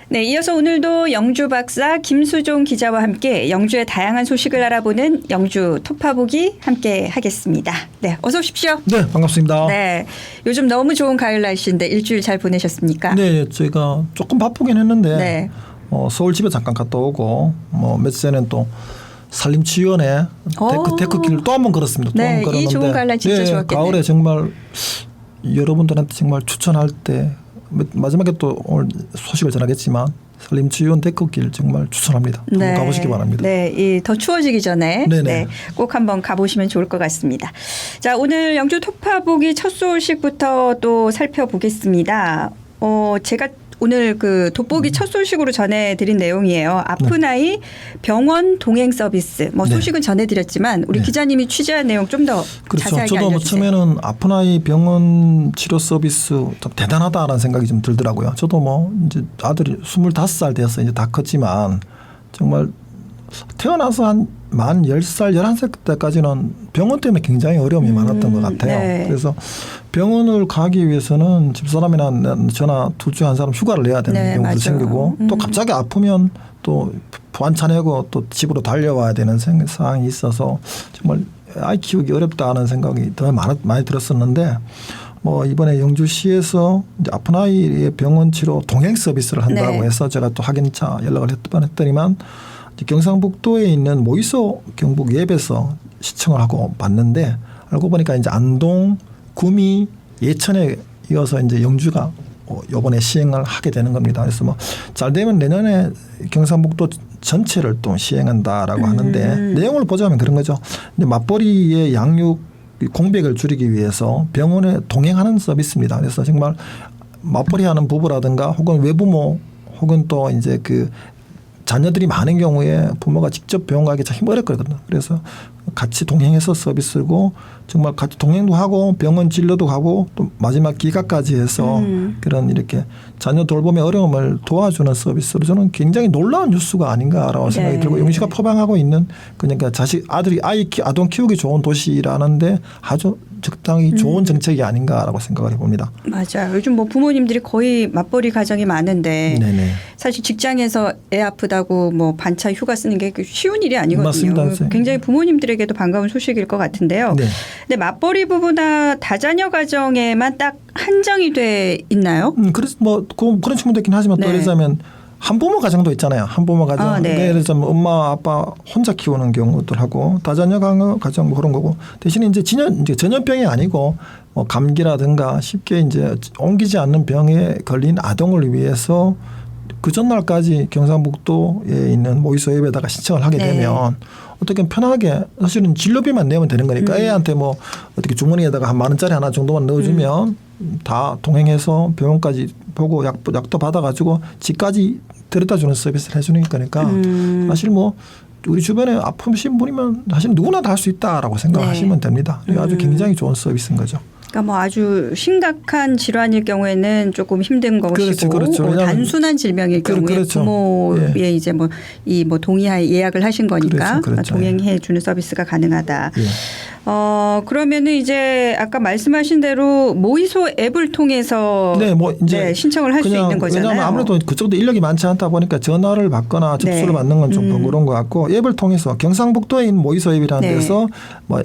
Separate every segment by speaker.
Speaker 1: 네, 이어서 오늘도 영주 박사 김수종 기자와 함께 영주의 다양한 소식을 알아보는 영주 토파보기 함께 하겠습니다. 네, 어서 오십시오.
Speaker 2: 네, 반갑습니다.
Speaker 1: 네, 요즘 너무 좋은 가을 날씨인데 일주일 잘 보내셨습니까?
Speaker 2: 네, 제가 조금 바쁘긴 했는데
Speaker 1: 네.
Speaker 2: 서울 집에 잠깐 갔다 오고 며칠 전에는 또 산림치유원에 데크길을 또 한 번 걸었습니다. 또
Speaker 1: 네,
Speaker 2: 한 번 걸었는데
Speaker 1: 이 좋은 가을 날 진짜
Speaker 2: 네,
Speaker 1: 좋았겠네요.
Speaker 2: 가을에 정말 여러분들한테 정말 추천할 때 마지막에 또 오늘 소식을 전하겠지만 산림치유원 데크길 정말 추천합니다. 한번 가보시기 바랍니다.
Speaker 1: 네, 더 추워지기 전에 네, 꼭 한번 가보시면 좋을 것 같습니다. 자, 오늘 영주 토파보기 첫 소식부터 또 살펴보겠습니다. 제가 오늘 그 돋보기 첫 소식으로 전해드린 내용이에요. 아픈 아이 병원 동행 서비스. 소식은 전해드렸지만 우리 기자님이 취재한 내용 좀 더 자세하게
Speaker 2: 저도
Speaker 1: 알려주세요.
Speaker 2: 처음에는 아픈 아이 병원 치료 서비스 좀 대단하다라는 생각이 좀 들더라고요. 저도 이제 아들이 25살 되어서 이제 다 컸지만 정말 태어나서 한 만 10살, 11살 때까지는 병원 때문에 굉장히 어려움이 많았던 것 같아요.
Speaker 1: 네.
Speaker 2: 그래서 병원을 가기 위해서는 집사람이나 저나 둘 중에 한 사람 휴가를 내야 되는 경우도 생기고 또 갑자기 아프면 또 반찬하고 또 집으로 달려와야 되는 상황이 있어서 정말 아이 키우기 어렵다는 생각이 더 많이 들었었는데 이번에 영주시에서 이제 아픈 아이의 병원 치료 동행 서비스를 한다고 해서 제가 또 확인차 연락을 했더니만 경상북도에 있는 모이소 경북 앱에서 시청을 하고 봤는데 알고 보니까 이제 안동, 구미, 예천에 이어서 이제 영주가 이번에 시행을 하게 되는 겁니다. 그래서 잘 되면 내년에 경상북도 전체를 또 시행한다라고 하는데 내용을 보자면 그런 거죠. 근데 맞벌이의 양육 공백을 줄이기 위해서 병원에 동행하는 서비스입니다. 그래서 정말 맞벌이하는 부부라든가 혹은 외부모 혹은 또 이제 그 자녀들이 많은 경우에 부모가 직접 병원 가기 참 어렵거든요. 그래서 같이 동행해서 서비스고 정말 같이 동행도 하고 병원 진료도 가고 또 마지막 기가까지 해서 그런 이렇게 자녀 돌봄의 어려움을 도와주는 서비스로 저는 굉장히 놀라운 뉴스가 아닌가라고 생각이 들고 영주가 포방하고 있는 그러니까 아동 키우기 좋은 도시라는데 아주 적당히 좋은 정책이 아닌가라고 생각을 해봅니다.
Speaker 1: 맞아요. 요즘 부모님들이 거의 맞벌이 가정이 많은데
Speaker 2: 네네.
Speaker 1: 사실 직장에서 애 아프다고 반차 휴가 쓰는 게 쉬운 일이 아니거든요.
Speaker 2: 맞습니다. 굉장히
Speaker 1: 부모님들에게도 반가운 소식일 것 같은데요.
Speaker 2: 네.
Speaker 1: 근데 맞벌이 부부나 다자녀 가정에만 딱 한정이 돼 있나요?
Speaker 2: 그래서 그런 측면도 있긴 하지만 또 예를 들자면 한부모 가정도 있잖아요. 한부모 가정. 예를 들자면 엄마 아빠 혼자 키우는 경우들하고 다자녀 가정 그런 거고 대신에 이제 전염병이 아니고 감기라든가 쉽게 이제 옮기지 않는 병에 걸린 아동을 위해서 그 전날까지 경상북도에 있는 모의소 앱에다가 신청을 하게 되면 어떻게 편하게 사실은 진료비만 내면 되는 거니까 애한테 어떻게 주머니에다가 한 10,000원짜리 하나 정도만 넣어주면 다 동행해서 병원까지 보고 약도 받아가지고 집까지 데려다 주는 서비스를 해주는 거니까 사실 우리 주변에 아프신 분이면 사실 누구나 다 할 수 있다라고 생각하시면 됩니다. 아주 굉장히 좋은 서비스인 거죠.
Speaker 1: 그러니까 아주 심각한 질환일 경우에는 조금 힘든 것이고
Speaker 2: 그렇죠.
Speaker 1: 단순한 질병일 경우에 부모의 이제 동의하에 예약을 하신 거니까 동행해 주는 서비스가 가능하다. 그러면은 이제 아까 말씀하신 대로 모의소 앱을 통해서 신청을 할 수 있는 거잖아요.
Speaker 2: 왜냐하면 아무래도 그쪽도 인력이 많지 않다 보니까 전화를 받거나 접수를 받는 건 좀 번거로운 것 같고 앱을 통해서 경상북도에 있는 모의소 앱이라는 데서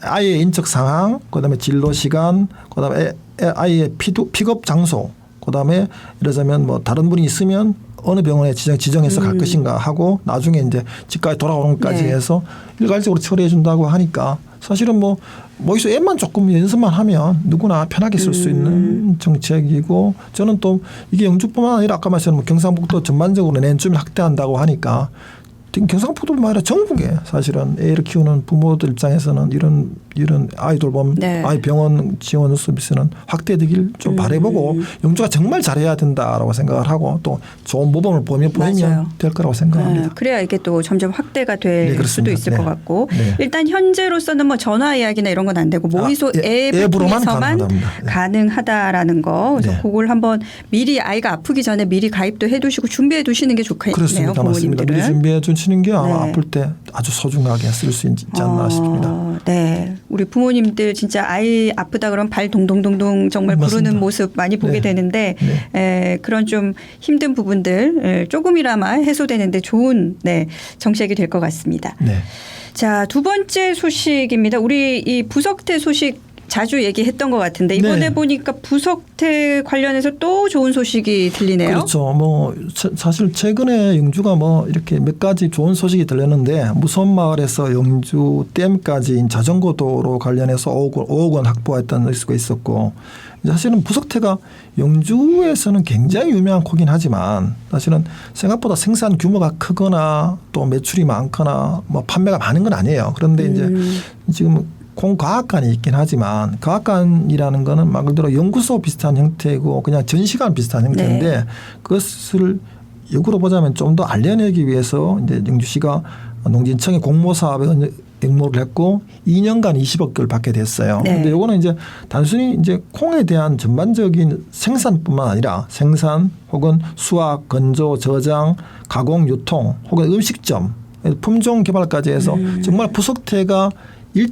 Speaker 2: 아이의 인적 상황, 그다음에 진로 시간, 그다음에 아이의 픽업 장소, 그다음에 예를 들자면 다른 분이 있으면 어느 병원에 지정해서 갈 것인가 하고 나중에 이제 집까지 돌아오는 것까지 해서 일괄적으로 처리해 준다고 하니까 사실은 모의소 앱만 조금 연습만 하면 누구나 편하게 쓸 수 있는 정책이고 저는 또 이게 영주뿐만 아니라 아까 말씀드린 경상북도 전반적으로 내년쯤에 확대한다고 하니까 경상북도뿐만 아니라 전국에 사실은 애를 키우는 부모들 입장에서는 이런 아이 돌봄, 아이 병원 지원 서비스는 확대되길 좀 바라보고 영주가 정말 잘해야 된다라고 생각을 하고 또 좋은 모범을 보이면 될 거라고 생각합니다.
Speaker 1: 그래야 이게 또 점점 확대가 될 수도 있을 것 같고 일단 현재로서는 전화 예약이나 이런 건 안 되고 모의소 앱을 통해서만 가능하다라는 거. 그래서 그걸 한번 미리 아이가 아프기 전에 미리 가입도 해두시고 준비해 두시는 게 좋겠네요.
Speaker 2: 그렇습니다. 맞습니다. 미리 준비해 둔 훔치는 게 아마 아플 때 아주 소중하게 쓸 수 있지 않나 싶습니다.
Speaker 1: 네, 우리 부모님들 진짜 아이 아프다 그러면 발 동동동동 정말
Speaker 2: 맞습니다.
Speaker 1: 부르는 모습 많이 보게 되는데 그런 좀 힘든 부분들 조금이나마 해소되는데 좋은 정책이 될 것 같습니다.
Speaker 2: 네.
Speaker 1: 자, 두 번째 소식입니다. 우리 이 부석태 소식 자주 얘기했던 것 같은데 이번에 보니까 부석태 관련해서 또 좋은 소식이 들리네요.
Speaker 2: 그렇죠. 뭐 사실 최근에 영주가 뭐 이렇게 몇 가지 좋은 소식이 들렸는데 무선마을에서 영주 댐까지 자전거 도로 관련해서 5억 원 확보했다는 수가 있었고 사실은 부석태가 영주에서는 굉장히 유명한 코긴 하지만 사실은 생각보다 생산 규모가 크거나 또 매출이 많거나 뭐 판매가 많은 건 아니에요. 그런데 이제 지금 콩과학관이 있긴 하지만 과학관이라는 거는 말 그대로 연구소 비슷한 형태고 그냥 전시관 비슷한 형태인데 그것을 역으로 보자면 좀 더 알려내기 위해서 이제 영주시가 농진청의 공모 사업에 응모를 했고 2년간 20억 개를 받게 됐어요. 그런데 이거는 이제 단순히 이제 콩에 대한 전반적인 생산뿐만 아니라 생산 혹은 수확, 건조, 저장, 가공, 유통 혹은 음식점 품종 개발까지 해서 정말 부석태가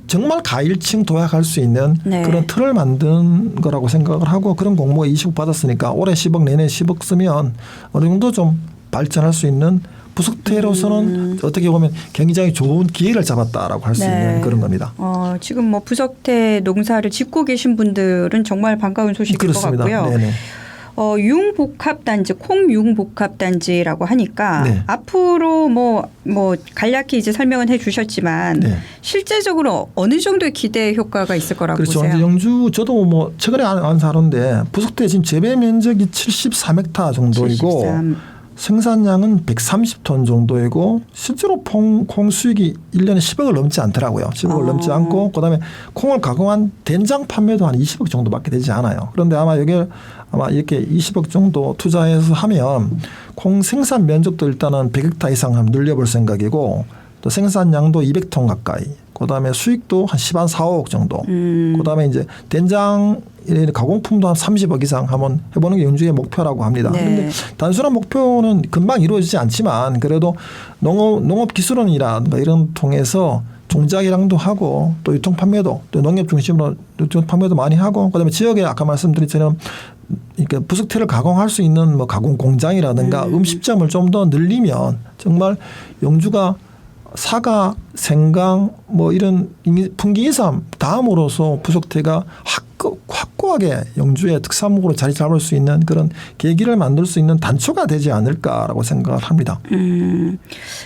Speaker 2: 정말 가일층 도약할 수 있는 그런 틀을 만든 거라고 생각을 하고 그런 공모에 20억 받았으니까 올해 10억 내내 10억 쓰면 어느 정도 좀 발전할 수 있는 부석태로서는 어떻게 보면 굉장히 좋은 기회를 잡았다라고 할 수 있는 그런 겁니다.
Speaker 1: 지금 뭐 부석태 농사를 짓고 계신 분들은 정말 반가운 소식일
Speaker 2: 그렇습니다.
Speaker 1: 것 같고요.
Speaker 2: 네네.
Speaker 1: 융복합단지, 콩융복합단지라고 하니까 앞으로 뭐 간략히 이제 설명은 해주셨지만 실제적으로 어느 정도의 기대 효과가 있을 거라고
Speaker 2: 그렇죠.
Speaker 1: 보세요?
Speaker 2: 영주 저도 뭐 최근에 안 사는데 부석태 지금 재배 면적이 73헥타 정도이고
Speaker 1: 73.
Speaker 2: 생산량은 130톤 정도이고 실제로 콩 수익이 1년에 10억을 넘지 않더라고요. 10억을 넘지 않고 그다음에 콩을 가공한 된장 판매도 한 20억 정도밖에 되지 않아요. 그런데 아마 여기에 아마 이렇게 20억 정도 투자해서 하면 콩 생산 면적도 일단은 100헥타 이상 한번 늘려볼 생각이고 또 생산량도 200톤 가까이 그다음에 수익도 한 4억 정도 그다음에 이제 된장 가공품도 한 30억 이상 한번 해보는 게 영주의 목표라고 합니다. 그런데 단순한 목표는 금방 이루어지지 않지만 그래도 농업기술원이라든가 이런 통해서 종자기량도 하고 또 유통 판매도 또 농협 중심으로 유통 판매도 많이 하고 그다음에 지역에 아까 말씀드렸처럼 이렇게 부석태를 가공할 수 있는 뭐 가공 공장이라든가 음식점을 좀 더 늘리면 정말 영주가 사과, 생강 뭐 이런 풍기인삼 다음으로서 부석태가 확고하게 영주의 특산목으로 자리 잡을 수 있는 그런 계기를 만들 수 있는 단초가 되지 않을까라고 생각을 합니다.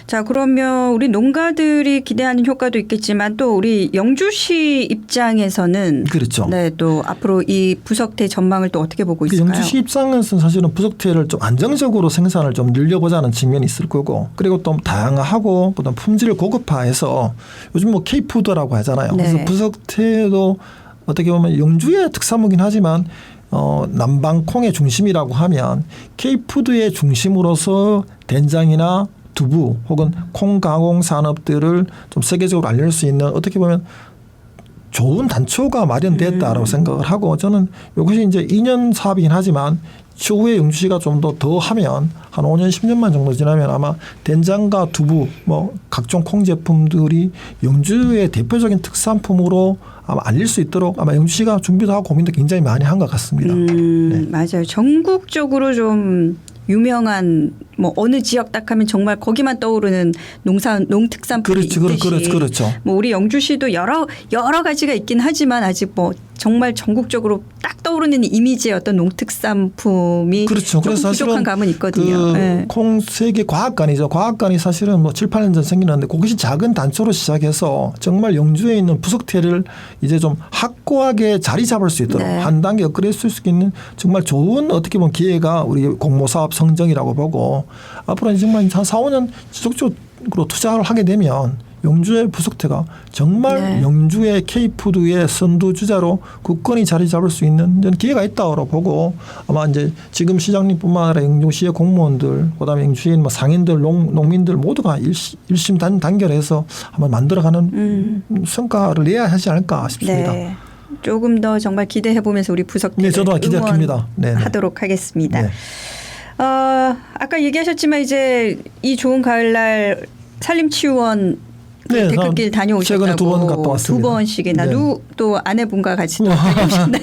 Speaker 1: 자, 그러면 우리 농가들이 기대하는 효과도 있겠지만 또 우리 영주시 입장에서는
Speaker 2: 그렇죠.
Speaker 1: 네, 또 앞으로 이 부석태 전망을 또 어떻게 보고 있을까요?
Speaker 2: 영주시 입장에서는 사실은 부석태를 좀 안정적으로 생산을 좀 늘려보자는 측면이 있을 거고 그리고 또 다양하고 그다음 품질을 고급화해서 요즘 뭐 K푸드라고 하잖아요. 그래서 부석태도 어떻게 보면 영주의 특산물이긴 하지만 남방콩의 중심이라고 하면 K푸드의 중심으로서 된장이나 두부 혹은 콩 가공 산업들을 좀 세계적으로 알릴 수 있는 어떻게 보면 좋은 단초가 마련됐다라고 생각을 하고 저는 이것이 이제 2년 사업이긴 하지만 추후에 영주시가 좀 더 하면 한 5년 10년만 정도 지나면 아마 된장과 두부 뭐 각종 콩 제품들이 영주의 대표적인 특산품으로 아마 알릴 수 있도록 아마 영주시가 준비도 하고 고민도 굉장히 많이 한 것 같습니다.
Speaker 1: 맞아요. 전국적으로 좀 유명한 뭐 어느 지역 딱 하면 정말 거기만 떠오르는 농특산품이 있듯이
Speaker 2: 그렇죠.
Speaker 1: 뭐 우리 영주시도 여러 가지가 있긴 하지만 아직 뭐 정말 전국적으로 딱 떠오르는 이미지의 어떤 농특산품이
Speaker 2: 그렇죠.
Speaker 1: 조금 부족한 감은 있거든요.
Speaker 2: 그 콩 세계 과학관이죠. 과학관이 사실은 뭐 7, 8년 전 생기는데 그것이 작은 단초로 시작해서 정말 영주에 있는 부석태를 이제 좀 확고하게 자리 잡을 수 있도록 한 단계 업그레이드 할 수 있는 정말 좋은 어떻게 보면 기회가 우리 공모 사업 성정이라고 보고 앞으로 정말 한 4, 5년 지속적으로 투자를 하게 되면 영주의 부석태가 정말 영주의 K푸드의 선두주자로 굳건히 자리 잡을 수 있는 기회가 있다고 보고 아마 이제 지금 시장님뿐만 아니라 영주시의 공무원들 그다음에 영주시의 뭐 상인들 농민들 모두가 일심 단결해서 한번 만들어가는 성과를 내야 하지 않을까 싶습니다.
Speaker 1: 네. 조금 더 정말 기대해 보면서 우리 부석태를
Speaker 2: 저도 기대합니다.
Speaker 1: 응원하도록 하겠습니다. 아까 얘기하셨지만 이제 이 좋은 가을날 산림치유원
Speaker 2: 네,
Speaker 1: 태극길 다녀오셨다고.
Speaker 2: 최근에 2번 갔다 왔습니다.
Speaker 1: 2번씩이나
Speaker 2: 네.
Speaker 1: 또 아내분과 같이 또 다녀오셨나요?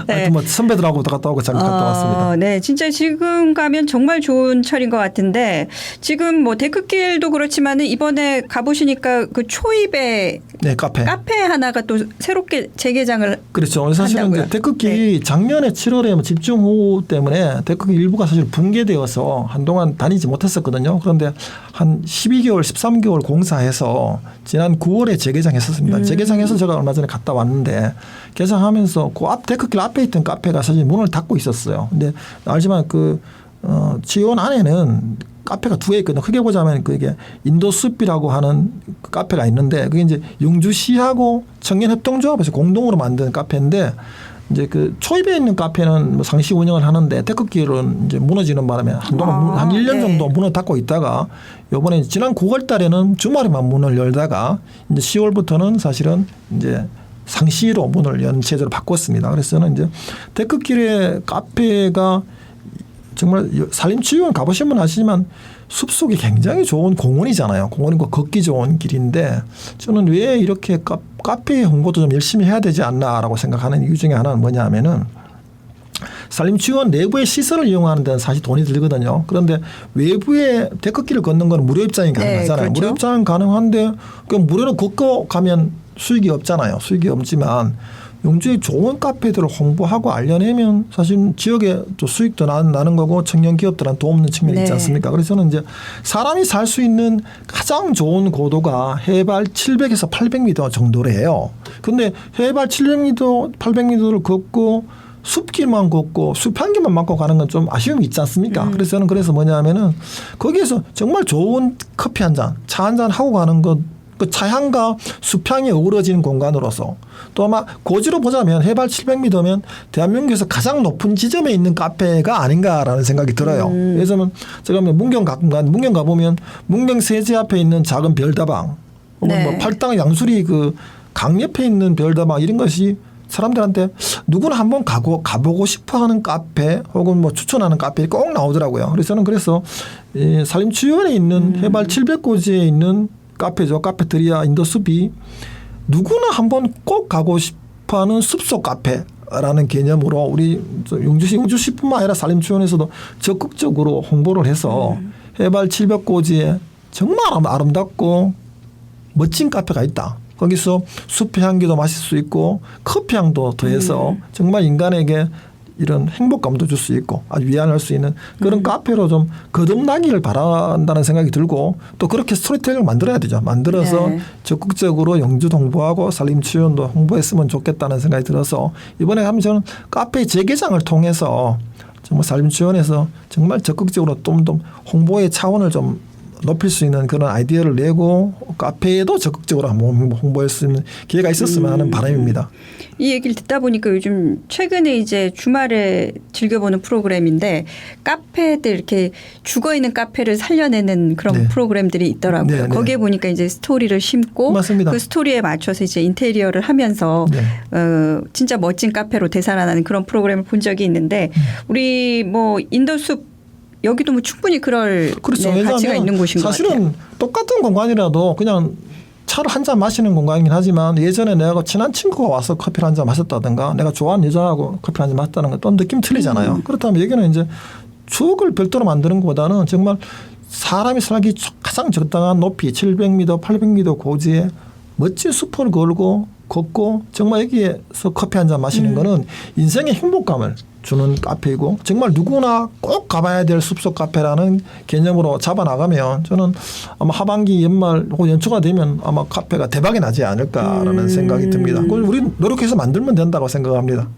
Speaker 1: 네.
Speaker 2: 하여튼 뭐 선배들하고 갔다 오고 잠깐 갔다 왔습니다.
Speaker 1: 네, 진짜 지금 가면 정말 좋은 철인 것 같은데 지금 뭐 데크길도 그렇지만은 이번에 가보시니까 그 초입에
Speaker 2: 네, 카페
Speaker 1: 하나가 또 새롭게 재개장을
Speaker 2: 그렇죠. 사실은
Speaker 1: 한다고요?
Speaker 2: 이제 데크길이 작년에 7월에 집중호우 때문에 데크길 일부가 사실 붕괴되어서 한동안 다니지 못했었거든요. 그런데 한 12개월, 13개월 공사해서 지난 9월에 재개장했었습니다. 재개장해서 제가 얼마 전에 갔다 왔는데 개장하면서 그 앞 데크길 앞에 있던 카페가 사실 문을 닫고 있었어요. 근데 알지만 지원 안에는 카페가 2개 있거든요. 크게 보자면 그게 인도숲이라고 하는 그 카페가 있는데 그게 이제 영주시하고 청년협동조합에서 공동으로 만든 카페인데 이제 그 초입에 있는 카페는 뭐 상시 운영을 하는데 데크길은 이제 무너지는 바람에 한동안 한 1년 정도 문을 닫고 있다가 이번에 지난 9월 달에는 주말에만 문을 열다가 이제 10월부터는 사실은 이제 상시로 문을 연 체제로 바꿨습니다. 그래서 저는 이제 데크길의 카페가 정말 산림치유원 가보시면 아시지만 숲속이 굉장히 좋은 공원이잖아요. 공원이고 걷기 좋은 길인데 저는 왜 이렇게 카페 홍보도 좀 열심히 해야 되지 않나라고 생각하는 이유 중에 하나는 뭐냐 하면은 산림치유원 내부의 시설을 이용하는 데는 사실 돈이 들거든요. 그런데 외부에 데크길을 걷는 건 무료 입장이 가능하잖아요.
Speaker 1: 그렇죠.
Speaker 2: 무료 입장은 가능한데 그 무료로 걷고 가면 수익이 없잖아요. 수익이 없지만 영주에 좋은 카페들을 홍보하고 알려내면 사실 지역에 또 수익도 나는 거고 청년 기업들한테 도움는 측면이 있지 않습니까? 그래서 저는 이제 사람이 살 수 있는 가장 좋은 고도가 해발 700에서 800m 정도래요. 그런데 해발 700m, 800m를 걷고 숲길만 걷고 숲 향기만 맡고 가는 건 좀 아쉬움이 있지 않습니까? 그래서 저는 그래서 뭐냐면은 거기에서 정말 좋은 커피 한 잔, 차 한 잔 하고 가는 것 그 차향과 숲향이 어우러지는 공간으로서 또 아마 고지로 보자면 해발 700m면 대한민국에서 가장 높은 지점에 있는 카페가 아닌가라는 생각이 들어요. 그래서 제가 문경 가보면 문경 세제 앞에 있는 작은 별다방 혹은 뭐 팔당 양수리 그 강 옆에 있는 별다방 이런 것이 사람들한테 누구나 한번 가보고 싶어하는 카페 혹은 뭐 추천하는 카페 꼭 나오더라고요. 그래서 저는 이 산림치유원에 있는 해발 700고지에 있는 카페죠. 카페테리아 인도숲이 누구나 한번 꼭 가고 싶어하는 숲속 카페라는 개념으로 우리 영주시뿐만 아니라 산림치유원에서도 적극적으로 홍보를 해서 해발 700고지에 정말 아름답고 멋진 카페가 있다. 거기서 숲의 향기도 마실 수 있고 커피 향도 더해서 정말 인간에게 이런 행복감도 줄 수 있고 아주 위안할 수 있는 그런 카페로 좀 거듭나기를 바란다는 생각이 들고 또 그렇게 스토리텔링을 만들어야 되죠. 만들어서 적극적으로 영주도 홍보하고 산림치유원도 홍보했으면 좋겠다는 생각이 들어서 이번에 하면 저는 카페 재개장을 통해서 정말 산림치유원에서 정말 적극적으로 좀 더 홍보의 차원을 좀 높일 수 있는 그런 아이디어를 내고 카페에도 적극적으로 한번 홍보할 수 있는 기회가 있었으면 하는 바람입니다.
Speaker 1: 이 얘기를 듣다 보니까 요즘 최근에 이제 주말에 즐겨보는 프로그램인데 카페들 이렇게 죽어있는 카페를 살려내는 그런 프로그램들이 있더라고요. 거기에 보니까 이제 스토리를 심고
Speaker 2: 맞습니다.
Speaker 1: 그 스토리에 맞춰서 이제 인테리어를 하면서 진짜 멋진 카페로 되살아나는 그런 프로그램을 본 적이 있는데 우리 뭐 인도숲 여기도 뭐 충분히 그럴 가치가 있는 곳인 것 같아요.
Speaker 2: 사실은 똑같은 공간이라도 그냥 차를 한 잔 마시는 공간이긴 하지만 예전에 내가 친한 친구가 와서 커피를 한 잔 마셨다든가 내가 좋아하는 여자하고 커피를 한 잔 마셨다는 건 또 느낌 틀리잖아요. 그렇다면 여기는 이제 추억을 별도로 만드는 것보다는 정말 사람이 살기 가장 적당한 높이 700m, 800m 고지에 멋진 숲을 걷고 정말 여기에서 커피 한 잔 마시는 거는 인생의 행복감을 주는 카페이고 정말 누구나 꼭 가봐야 될 숲속 카페라는 개념으로 잡아나가면 저는 아마 하반기 연말 혹은 연초가 되면 아마 카페가 대박이 나지 않을까라는 생각이 듭니다. 그걸 우리 노력해서 만들면 된다고 생각합니다.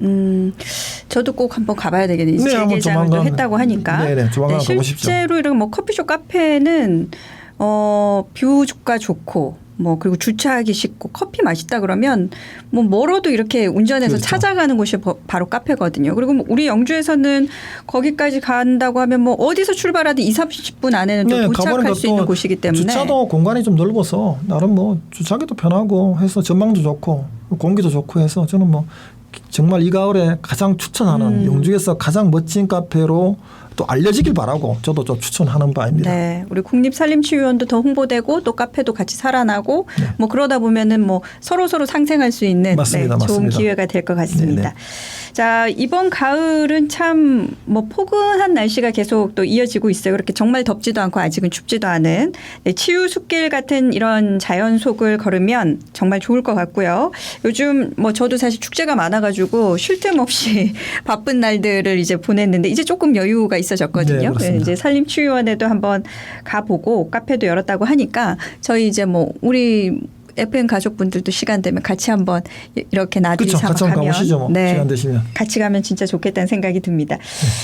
Speaker 1: 저도 꼭 한번 가봐야 되겠네요.
Speaker 2: 네,
Speaker 1: 재개장을 했다고 하니까.
Speaker 2: 네네, 조만간 가보십시오.
Speaker 1: 실제로 이런 뭐 커피숍 카페는 뷰가 좋고 뭐 그리고 주차하기 쉽고 커피 맛있다 그러면 뭐 멀어도 이렇게 운전해서 찾아가는 곳이 바로 카페거든요. 그리고 뭐 우리 영주에서는 거기까지 간다고 하면 뭐 어디서 출발하든 20-30분 안에는 또 도착할 수 있는 곳이기 때문에
Speaker 2: 주차도 공간이 좀 넓어서 나름 뭐 주차하기도 편하고 해서 전망도 좋고 공기도 좋고 해서 저는 뭐 정말 이 가을에 가장 추천하는 영주에서 가장 멋진 카페로 또 알려지길 바라고 저도 좀 추천하는 바입니다.
Speaker 1: 네, 우리 국립산림치유원도 더 홍보되고 또 카페도 같이 살아나고
Speaker 2: 네.
Speaker 1: 뭐 그러다 보면은 뭐 서로 상생할 수 있는
Speaker 2: 맞습니다.
Speaker 1: 네, 좋은
Speaker 2: 맞습니다.
Speaker 1: 기회가 될 것 같습니다.
Speaker 2: 네네.
Speaker 1: 자, 이번 가을은 참 뭐 포근한 날씨가 계속 또 이어지고 있어요. 그렇게 정말 덥지도 않고 아직은 춥지도 않은 네, 치유 숲길 같은 이런 자연 속을 걸으면 정말 좋을 것 같고요. 요즘 뭐 저도 사실 축제가 많아가지고 쉴 틈 없이 바쁜 날들을 이제 보냈는데 이제 조금 여유가 있어졌거든요.
Speaker 2: 네, 그렇습니다.
Speaker 1: 이제 산림치유원에도 한번 가보고 카페도 열었다고 하니까 저희 이제 뭐 우리 FM 가족분들도 시간 되면 같이 한번 이렇게 나들이
Speaker 2: 그렇죠.
Speaker 1: 삼아
Speaker 2: 같이 한번
Speaker 1: 가면
Speaker 2: 가보시죠. 뭐. 시간 되시면.
Speaker 1: 같이 가면 진짜 좋겠다는 생각이 듭니다.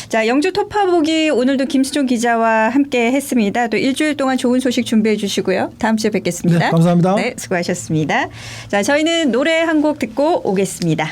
Speaker 1: 자, 영주 톱파보기 오늘도 김수종 기자와 함께 했습니다. 또 일주일 동안 좋은 소식 준비해 주시고요. 다음 주에 뵙겠습니다.
Speaker 2: 네, 감사합니다.
Speaker 1: 네, 수고하셨습니다. 자, 저희는 노래 한 곡 듣고 오겠습니다.